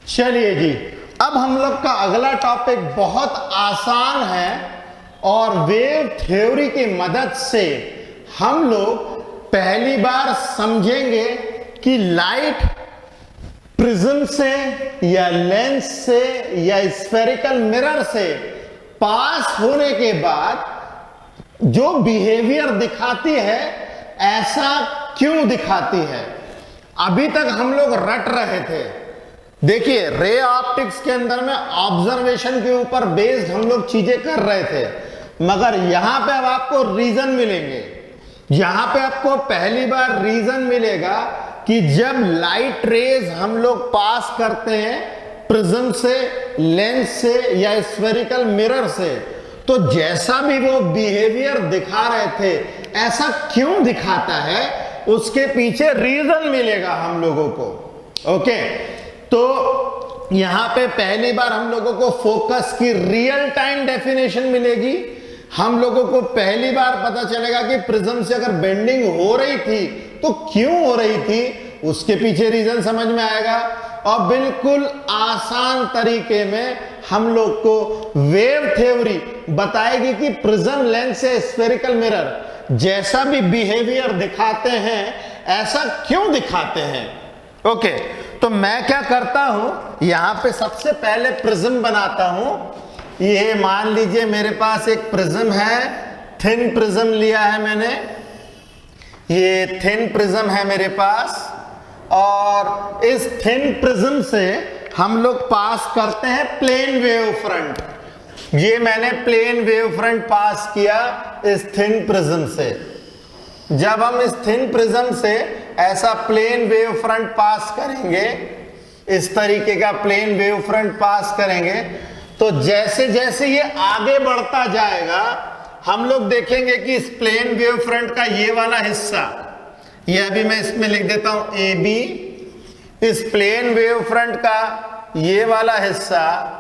चलिए जी, अब हम लोग का अगला टॉपिक बहुत आसान है और वेव थ्योरी की मदद से हम लोग पहली बार समझेंगे कि लाइट प्रिज्म से या लेंस से या स्फेरिकल मिरर से पास होने के बाद जो बिहेवियर दिखाती है ऐसा क्यों दिखाती है। अभी तक हम लोग रट रहे थे। देखिए, रे ऑप्टिक्स के अंदर में ऑब्जर्वेशन के ऊपर बेस्ड हम लोग चीजें कर रहे थे, मगर यहां पे अब आपको रीजन मिलेंगे। यहां पे आपको पहली बार रीजन मिलेगा कि जब लाइट रेज हम लोग पास करते हैं प्रिज्म से, लेंस से या स्फेरिकल मिरर से, तो जैसा भी वो बिहेवियर दिखा रहे थे ऐसा क्यों दिखाता है, उसके पीछे रीजन मिलेगा हम लोगों को। ओके, तो यहां पे पहली बार हम लोगों को फोकस की रियल टाइम डेफिनेशन मिलेगी। हम लोगों को पहली बार पता चलेगा कि प्रिज्म से अगर बेंडिंग हो रही थी तो क्यों हो रही थी, उसके पीछे रीजन समझ में आएगा। और बिल्कुल आसान तरीके में हम लोग को वेव थ्योरी बताएगी कि प्रिज्म, लेंस या स्फेरिकल मिरर जैसा भी बिहेवियर दिखाते हैं ऐसा क्यों दिखाते हैं। ओके, तो मैं क्या करता हूं, यहां पे सबसे पहले प्रिज्म बनाता हूं। ये मान लीजिए मेरे पास एक प्रिज्म है, थिन प्रिज्म लिया है मैंने, ये थिन प्रिज्म है मेरे पास, और इस थिन प्रिज्म से हम लोग पास करते हैं प्लेन वेव फ्रंट। ये मैंने प्लेन वेव फ्रंट पास किया इस थिन प्रिज्म से। जब हम इस थिन प्रिज्म से ऐसा प्लेन वेव फ्रंट पास करेंगे, इस तरीके का प्लेन वेव फ्रंट पास करेंगे, तो जैसे जैसे ये आगे बढ़ता जाएगा हम लोग देखेंगे कि इस प्लेन वेव फ्रंट का ये वाला हिस्सा, ये अभी मैं इसमें लिख देता हूं ए बी, इस प्लेन वेव फ्रंट का ये वाला हिस्सा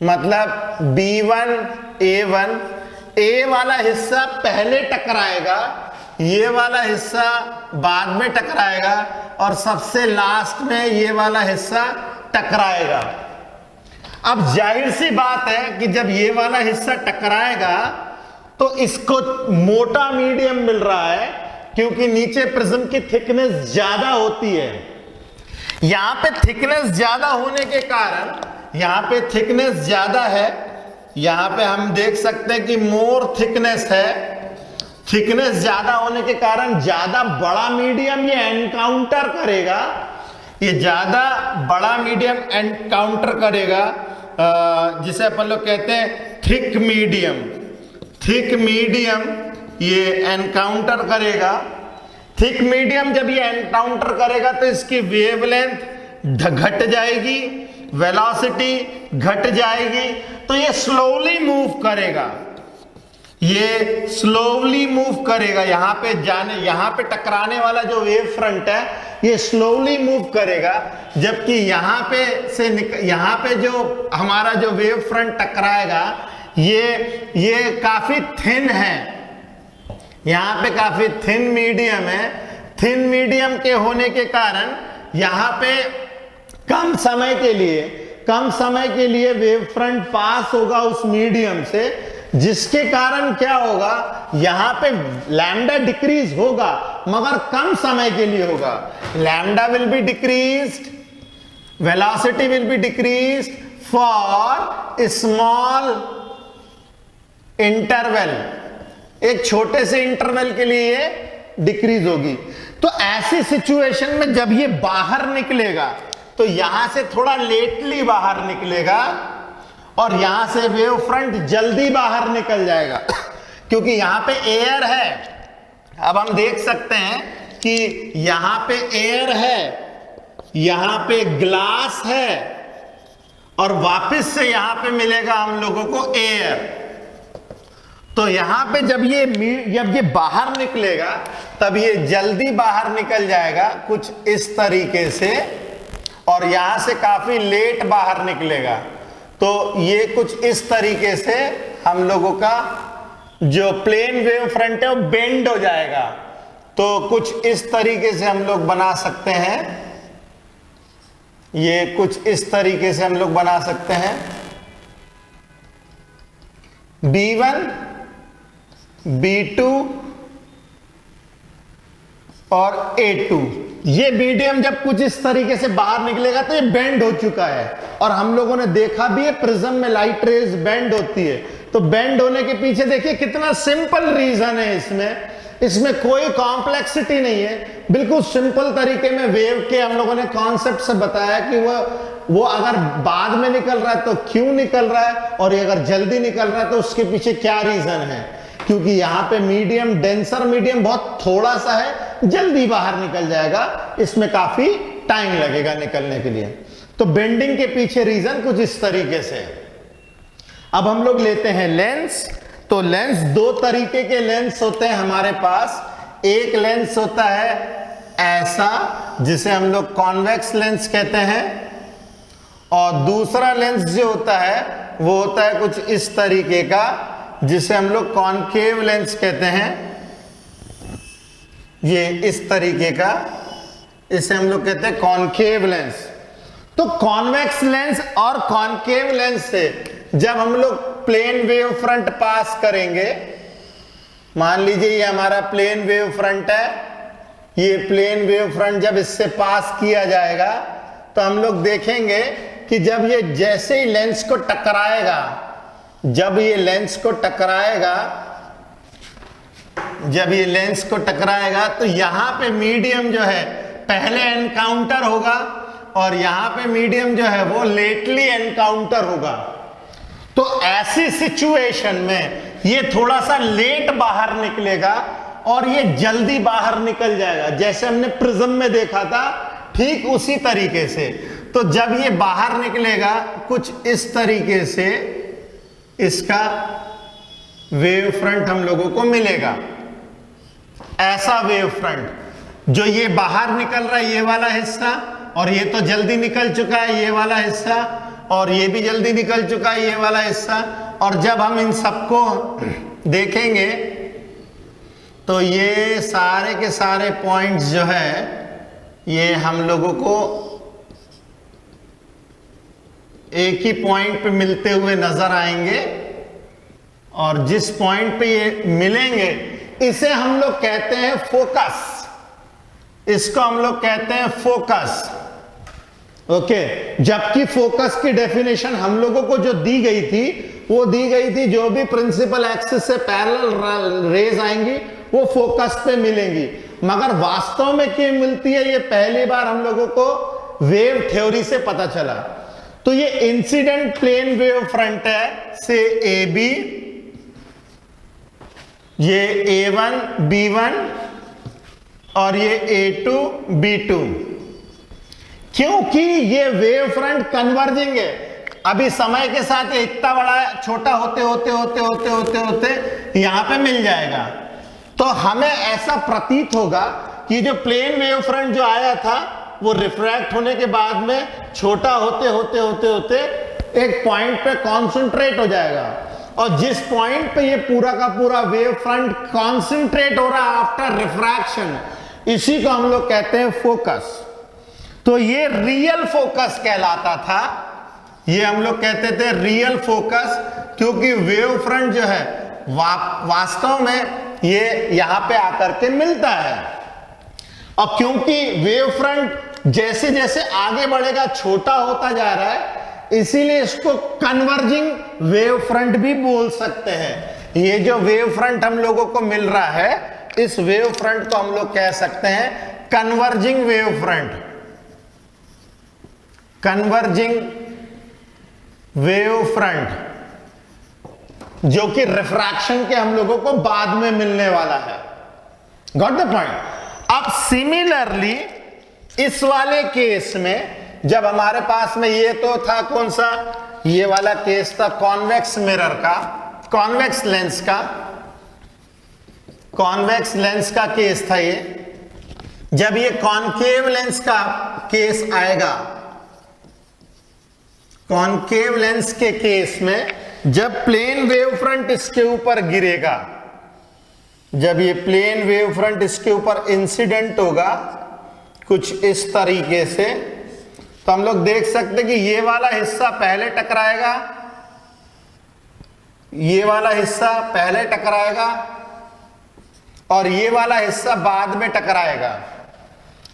मतलब B1 A1, ए वाला हिस्सा पहले टकराएगा, ये वाला हिस्सा बाद में टकराएगा और सबसे लास्ट में ये वाला हिस्सा टकराएगा। अब जाहिर सी बात है कि जब ये वाला हिस्सा टकराएगा तो इसको मोटा मीडियम मिल रहा है क्योंकि नीचे प्रिज्म की थिकनेस ज्यादा होती है। यहां पे थिकनेस ज्यादा होने के कारण, यहां पे थिकनेस ज्यादा है, यहां पे हम देख सकते हैं कि मोर थिकनेस है। थिकनेस ज्यादा होने के कारण ज्यादा बड़ा मीडियम ये एनकाउंटर करेगा, ये ज्यादा बड़ा मीडियम एनकाउंटर करेगा, जिसे अपन लोग कहते हैं थिक मीडियम। थिक मीडियम ये एनकाउंटर करेगा। थिक मीडियम जब ये एनकाउंटर करेगा तो इसकी वेवलेंथ घट जाएगी, वेलोसिटी घट जाएगी, तो ये स्लोली मूव करेगा, ये स्लोली मूव करेगा। यहां पे टकराने वाला जो वेव फ्रंट है ये स्लोली मूव करेगा, जबकि यहां पे जो हमारा जो वेव फ्रंट टकराएगा ये काफी थिन है, यहां पे काफी थिन मीडियम है। थिन मीडियम के होने के कारण यहां पे कम समय के लिए वेव फ्रंट पास होगा उस मीडियम से, जिसके कारण क्या होगा, यहां पे लैम्डा डिक्रीज होगा मगर कम समय के लिए होगा। Lambda will be decreased, velocity will be decreased for small interval, एक छोटे से इंटरवल के लिए डिक्रीज होगी। तो ऐसी सिचुएशन में जब ये बाहर निकलेगा तो यहां से थोड़ा लेटली बाहर निकलेगा और यहां से वेव फ्रंट जल्दी बाहर निकल जाएगा क्योंकि यहां पे एयर है। अब हम देख सकते हैं कि यहां पे एयर है, यहां पे ग्लास है और वापस से यहां पे मिलेगा हम लोगों को एयर। तो यहां पे जब ये बाहर निकलेगा तब ये जल्दी बाहर निकल जाएगा कुछ इस तरीके से, और यहां से काफी लेट बाहर निकलेगा। तो ये कुछ इस तरीके से हम लोगों का जो प्लेन वेव फ्रंट है वो बेंड हो जाएगा। तो कुछ इस तरीके से हम लोग बना सकते हैं, ये कुछ इस तरीके से हम लोग बना सकते हैं। B1, B2 और A2, ये मीडियम जब कुछ इस तरीके से बाहर निकलेगा तो ये बेंड हो चुका है, और हम लोगों ने देखा भी है प्रिज्म में लाइट रेज बेंड होती है। तो बेंड होने के पीछे देखिए कितना सिंपल रीजन है, इसमें कोई कॉम्प्लेक्सिटी नहीं है, बिल्कुल सिंपल तरीके में वेव के हम लोगों ने कॉन्सेप्ट से बताया कि वो अगर बाद में निकल रहा है तो क्यों निकल रहा है, और ये अगर जल्दी निकल रहा है तो उसके पीछे क्या रीजन है। क्योंकि यहां पे मीडियम, डेंसर मीडियम बहुत थोड़ा सा है, जल्दी बाहर निकल जाएगा, इसमें काफी टाइम लगेगा निकलने के लिए। तो बेंडिंग के पीछे रीजन कुछ इस तरीके से है। अब हम लोग लेते हैं लेंस। तो लेंस दो तरीके के लेंस होते हैं हमारे पास। एक लेंस होता है ऐसा, जिसे हम लोग कॉन्वेक्स लेंस कहते हैं, और दूसरा लेंस जो होता है वो होता है कुछ इस तरीके का, जिसे हम लोग कॉनकेव लेंस कहते हैं। ये इस तरीके का, इसे हम लोग कहते हैं कॉनकेव लेंस। तो कॉन्वेक्स लेंस और कॉनकेव लेंस से जब हम लोग प्लेन वेव फ्रंट पास करेंगे, मान लीजिए ये हमारा प्लेन वेव फ्रंट है, ये प्लेन वेव फ्रंट जब इससे पास किया जाएगा तो हम लोग देखेंगे कि जब ये जैसे ही लेंस को टकराएगा, जब ये लेंस को टकराएगा तो यहां पे मीडियम जो है पहले एनकाउंटर होगा, और यहां पे मीडियम जो है वो लेटली एनकाउंटर होगा। तो ऐसी सिचुएशन में ये थोड़ा सा लेट बाहर निकलेगा और ये जल्दी बाहर निकल जाएगा, जैसे हमने प्रिज्म में देखा था, ठीक उसी तरीके से। तो जब ये बाहर निकलेगा कुछ इस तरीके से, इसका वेव फ्रंट हम लोगों को मिलेगा, ऐसा वेव फ्रंट। जो ये बाहर निकल रहा है ये वाला हिस्सा, और ये तो जल्दी निकल चुका है ये वाला हिस्सा, और ये भी जल्दी निकल चुका है ये वाला हिस्सा। और जब हम इन सबको देखेंगे तो ये सारे के सारे पॉइंट्स जो है ये हम लोगों को एक ही पॉइंट पे मिलते हुए नजर आएंगे, और जिस पॉइंट पे ये मिलेंगे इसे हम लोग कहते हैं फोकस। इसको हम लोग कहते हैं फोकस। ओके, जबकि फोकस की डेफिनेशन हम लोगों को जो दी गई थी वो दी गई थी जो भी प्रिंसिपल एक्सिस से पैरेलल रेज आएंगी वो फोकस पे मिलेंगी, मगर वास्तव में क्यों मिलती है ये पहली बार हम लोगों को वेव थ्योरी से पता चला। तो ये इंसिडेंट प्लेन वेव फ्रंट है, से ए बी, ये A1 B1 और ये A2 B2। क्योंकि ये वेव फ्रंट कन्वर्जिंग है, अभी समय के साथ इतना बड़ा छोटा होते होते होते होते होते होते यहां पे मिल जाएगा। तो हमें ऐसा प्रतीत होगा कि जो प्लेन वेव फ्रंट जो आया था वो रिफ्रैक्ट होने के बाद में छोटा होते होते होते होते एक पॉइंट पे कॉन्सेंट्रेट हो जाएगा, और जिस पॉइंट पे ये पूरा का पूरा वेव फ्रंट कॉन्सेंट्रेट हो रहा है आफ्टर रिफ्रैक्शन, इसी को हम लोग कहते हैं फोकस। तो ये रियल फोकस कहलाता था, ये हम लोग कहते थे रियल फोकस, क्योंकि वेव फ्रंट जो है वास्तव में ये यहां पे आकर के मिलता है। और क्योंकि वेव फ्रंट जैसे जैसे आगे बढ़ेगा छोटा होता जा रहा है, इसीलिए इसको कन्वर्जिंग वेव फ्रंट भी बोल सकते हैं। ये जो वेव फ्रंट हम लोगों को मिल रहा है, इस वेव फ्रंट को हम लोग कह सकते हैं converging wave front. Converging wave front जो कि रिफ्रैक्शन के हम लोगों को बाद में मिलने वाला है। Got the point. अब सिमिलरली इस वाले केस में जब हमारे पास में ये तो था कौन सा, ये वाला केस था कॉन्वेक्स मिरर का, कॉन्वेक्स लेंस का, कॉन्वेक्स लेंस का केस था ये। जब ये कॉनकेव लेंस का केस आएगा, कॉनकेव लेंस के केस में जब प्लेन वेव फ्रंट इसके ऊपर गिरेगा, जब ये प्लेन वेव फ्रंट इसके ऊपर इंसिडेंट होगा कुछ इस तरीके से, तो हम लोग देख सकते हैं कि ये वाला हिस्सा पहले टकराएगा, ये वाला हिस्सा पहले टकराएगा और ये वाला हिस्सा बाद में टकराएगा।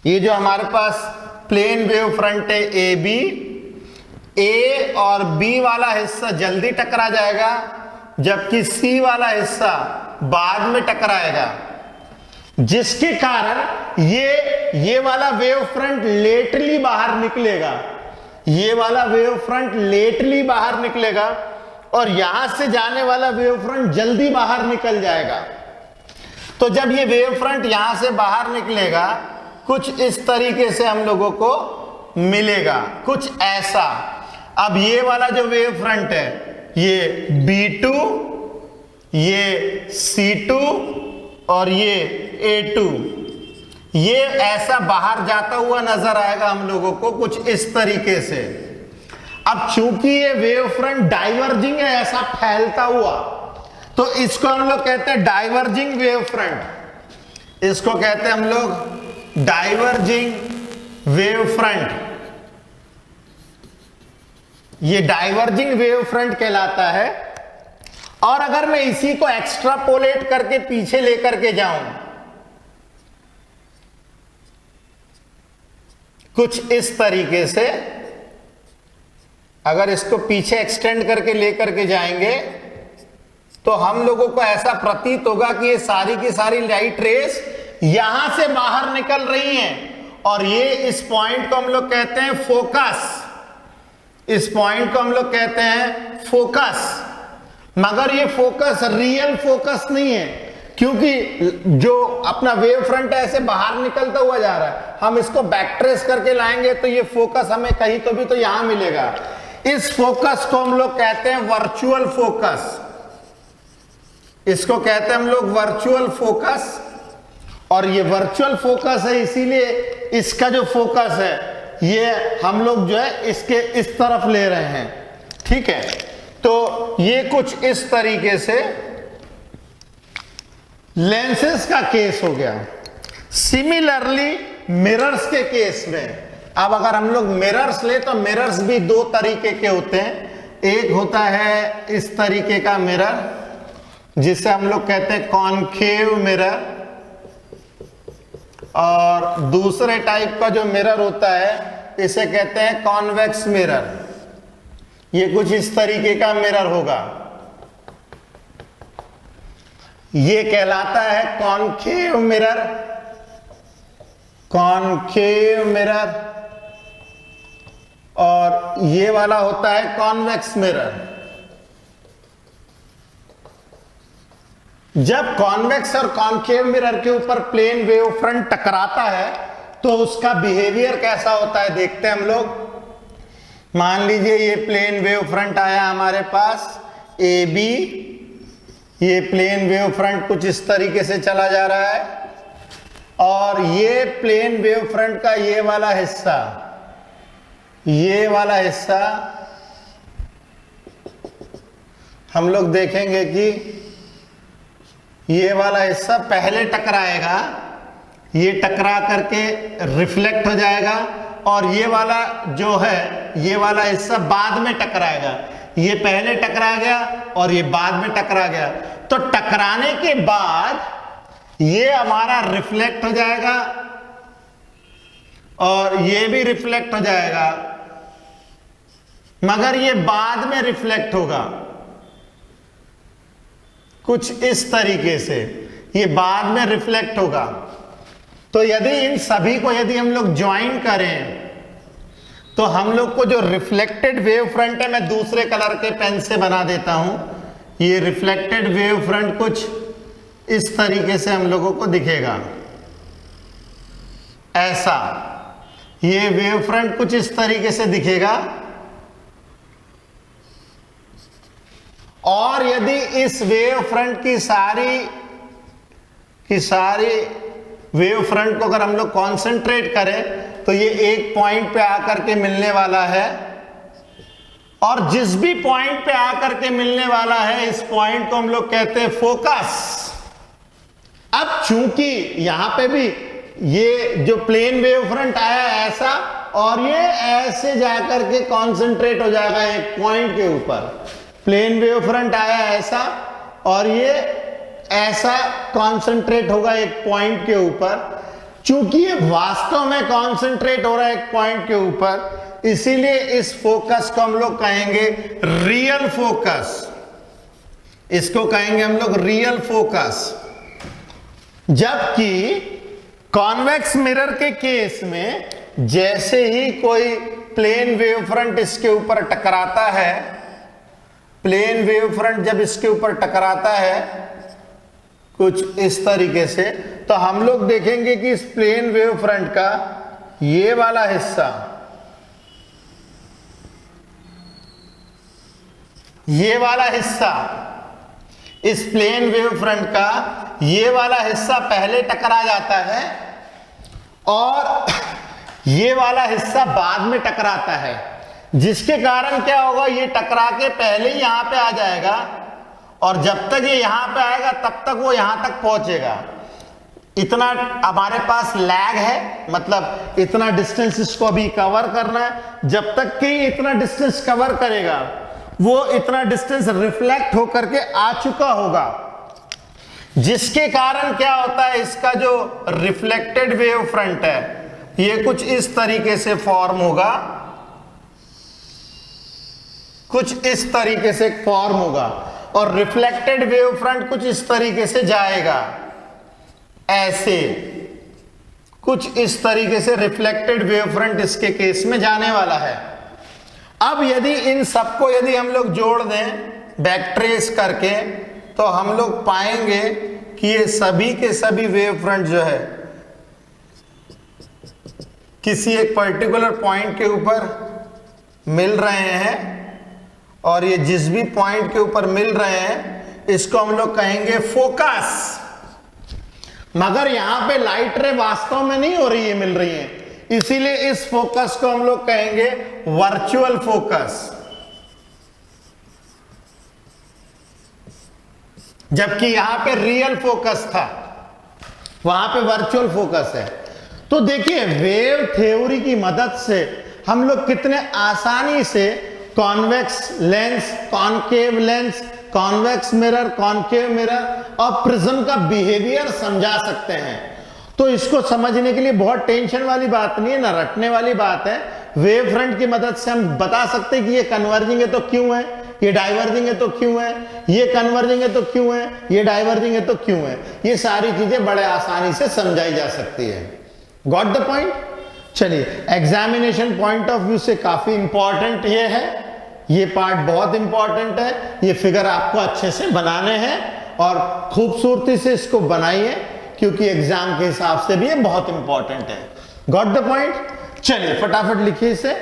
ये जो हमारे पास प्लेन वेव फ्रंट है ए बी, ए और बी वाला हिस्सा जल्दी टकरा जाएगा, जबकि सी वाला हिस्सा बाद में टकराएगा, जिसके कारण ये वाला वेव फ्रंट लेटली बाहर निकलेगा, ये वाला वेव फ्रंट लेटली बाहर निकलेगा और यहां से जाने वाला वेव फ्रंट जल्दी बाहर निकल जाएगा। तो जब ये वेव फ्रंट यहां से बाहर निकलेगा कुछ इस तरीके से हम लोगों को मिलेगा, कुछ ऐसा। अब ये वाला जो वेव फ्रंट है ये B2, ये C2 और ये A2, ये ऐसा बाहर जाता हुआ नजर आएगा हम लोगों को कुछ इस तरीके से। अब चूंकि ये वेव फ्रंट डाइवर्जिंग है, ऐसा फैलता हुआ, तो इसको हम लोग कहते हैं डाइवर्जिंग वेव फ्रंट। इसको कहते हैं हम लोग डाइवर्जिंग वेव फ्रंट। ये डाइवर्जिंग वेव फ्रंट कहलाता है। और अगर मैं इसी को एक्स्ट्रापोलेट करके पीछे लेकर के जाऊं कुछ इस तरीके से, अगर इसको पीछे एक्सटेंड करके लेकर के जाएंगे तो हम लोगों को ऐसा प्रतीत होगा कि ये सारी की सारी लाइट रेस यहां से बाहर निकल रही हैं और ये इस पॉइंट को हम लोग कहते हैं फोकस। इस पॉइंट को हम लोग कहते हैं फोकस। मगर ये फोकस रियल फोकस नहीं है, क्योंकि जो अपना वेव फ्रंट है ऐसे बाहर निकलता हुआ जा रहा है। हम इसको बैक ट्रेस करके लाएंगे तो ये फोकस हमें कहीं तो भी तो यहां मिलेगा। इस फोकस को हम लोग कहते हैं वर्चुअल फोकस। इसको कहते हैं हम लोग वर्चुअल फोकस। और ये वर्चुअल फोकस है, इसीलिए इसका जो फोकस है ये हम लोग जो है इसके इस तरफ ले रहे हैं, ठीक है। तो ये कुछ इस तरीके से लेंसेज का केस हो गया। सिमिलरली मिरर्स के केस में, अब अगर हम लोग मिरर्स ले तो मिरर्स भी दो तरीके के होते हैं। एक होता है इस तरीके का मिरर जिसे हम लोग कहते हैं कॉनकेव मिरर, और दूसरे टाइप का जो मिरर होता है इसे कहते हैं कॉन्वेक्स मिरर। ये कुछ इस तरीके का मिरर होगा, ये कहलाता है कॉनकेव मिरर। Concave mirror. और ये वाला होता है कॉन्वेक्स मिरर। जब कॉन्वेक्स और कॉनकेव मिरर के ऊपर प्लेन वेव फ्रंट टकराता है तो उसका बिहेवियर कैसा होता है देखते हैं हम लोग। मान लीजिए ये प्लेन वेव फ्रंट आया हमारे पास ए बी, ये प्लेन वेव फ्रंट कुछ इस तरीके से चला जा रहा है और ये प्लेन वेव फ्रंट का ये वाला हिस्सा, ये वाला हिस्सा हम लोग देखेंगे कि ये वाला हिस्सा पहले टकराएगा, ये टकरा करके रिफ्लेक्ट हो जाएगा और ये वाला जो है ये वाला हिस्सा बाद में टकराएगा। ये पहले टकरा गया और ये बाद में टकरा गया, तो टकराने के बाद ये हमारा रिफ्लेक्ट हो जाएगा और ये भी रिफ्लेक्ट हो जाएगा, मगर ये बाद में रिफ्लेक्ट होगा कुछ इस तरीके से, ये बाद में रिफ्लेक्ट होगा। तो यदि इन सभी को यदि हम लोग ज्वाइन करें तो हम लोग को जो रिफ्लेक्टेड वेव फ्रंट है, मैं दूसरे कलर के पेन से बना देता हूं, ये रिफ्लेक्टेड वेव फ्रंट कुछ इस तरीके से हम लोगों को दिखेगा, ऐसा। ये वेव फ्रंट कुछ इस तरीके से दिखेगा। और यदि इस वेव फ्रंट की सारी वेव फ्रंट को अगर हम लोग कॉन्सेंट्रेट करें तो ये एक पॉइंट पे आकर के मिलने वाला है, और जिस भी पॉइंट पे आकर के मिलने वाला है इस पॉइंट को हम लोग कहते हैं फोकस। चूंकि यहां पे भी ये जो प्लेन वेव फ्रंट आया ऐसा, और ये ऐसे जाकर के कॉन्सेंट्रेट हो जाएगा एक पॉइंट के ऊपर। प्लेन वेव फ्रंट आया ऐसा और ये ऐसा कॉन्सेंट्रेट होगा एक पॉइंट के ऊपर। चूंकि ये वास्तव में कॉन्सेंट्रेट हो रहा है एक पॉइंट के ऊपर, इसीलिए इस फोकस को हम लोग कहेंगे रियल फोकस। इसको कहेंगे हम लोग रियल फोकस। जबकि कॉन्वेक्स मिरर के केस में जैसे ही कोई प्लेन वेव फ्रंट इसके ऊपर टकराता है, प्लेन वेव फ्रंट जब इसके ऊपर टकराता है कुछ इस तरीके से, तो हम लोग देखेंगे कि इस प्लेन वेव फ्रंट का ये वाला हिस्सा, ये वाला हिस्सा, इस प्लेन वेव फ्रंट का ये वाला हिस्सा पहले टकरा जाता है और ये वाला हिस्सा बाद में टकराता है, जिसके कारण क्या होगा, ये टकरा के पहले ही यहां पे आ जाएगा और जब तक ये यहां पे आएगा तब तक वो यहां तक पहुंचेगा। इतना हमारे पास लैग है, मतलब इतना डिस्टेंस इसको अभी कवर करना है। जब तक कि इतना डिस्टेंस कवर करेगा वो इतना डिस्टेंस रिफ्लेक्ट होकर के आ चुका होगा, जिसके कारण क्या होता है, इसका जो रिफ्लेक्टेड वेव फ्रंट है ये कुछ इस तरीके से फॉर्म होगा, कुछ इस तरीके से फॉर्म होगा और रिफ्लेक्टेड वेव फ्रंट कुछ इस तरीके से जाएगा, ऐसे कुछ इस तरीके से रिफ्लेक्टेड वेव फ्रंट इसके केस में जाने वाला है। अब यदि इन सबको यदि हम लोग जोड़ दें बैक ट्रेस करके, तो हम लोग पाएंगे कि ये सभी के सभी वेव फ्रंट जो है किसी एक पर्टिकुलर पॉइंट के ऊपर मिल रहे हैं, और ये जिस भी पॉइंट के ऊपर मिल रहे हैं इसको हम लोग कहेंगे फोकस। मगर यहां पे लाइट रे वास्तव में नहीं हो रही है, मिल रही है, इसीलिए इस फोकस को हम लोग कहेंगे वर्चुअल फोकस। जबकि यहां पे रियल फोकस था, वहां पे वर्चुअल फोकस है। तो देखिए वेव थ्योरी की मदद से हम लोग कितने आसानी से convex lens, concave lens, convex mirror, concave mirror और प्रिज्म का बिहेवियर समझा सकते हैं। तो इसको समझने के लिए बहुत टेंशन वाली बात नहीं है, ना रटने वाली बात है। वेव फ्रंट की मदद से हम बता सकते हैं कि ये कन्वर्जिंग है तो क्यों है, ये डाइवर्जिंग है तो क्यों है, ये कन्वर्जिंग है तो क्यों है, ये डाइवर्जिंग है तो क्यों है। ये सारी चीजें बड़े आसानी से समझाई जा सकती है। Got the point? चलिए, एग्जामिनेशन पॉइंट ऑफ व्यू से काफी इंपॉर्टेंट ये है, ये पार्ट बहुत इंपॉर्टेंट है। ये फिगर आपको अच्छे से बनाने हैं और खूबसूरती से इसको बनाइए, क्योंकि एग्जाम के हिसाब से भी ये बहुत इंपॉर्टेंट है। Got the point? चलिए फटाफट लिखिए इसे।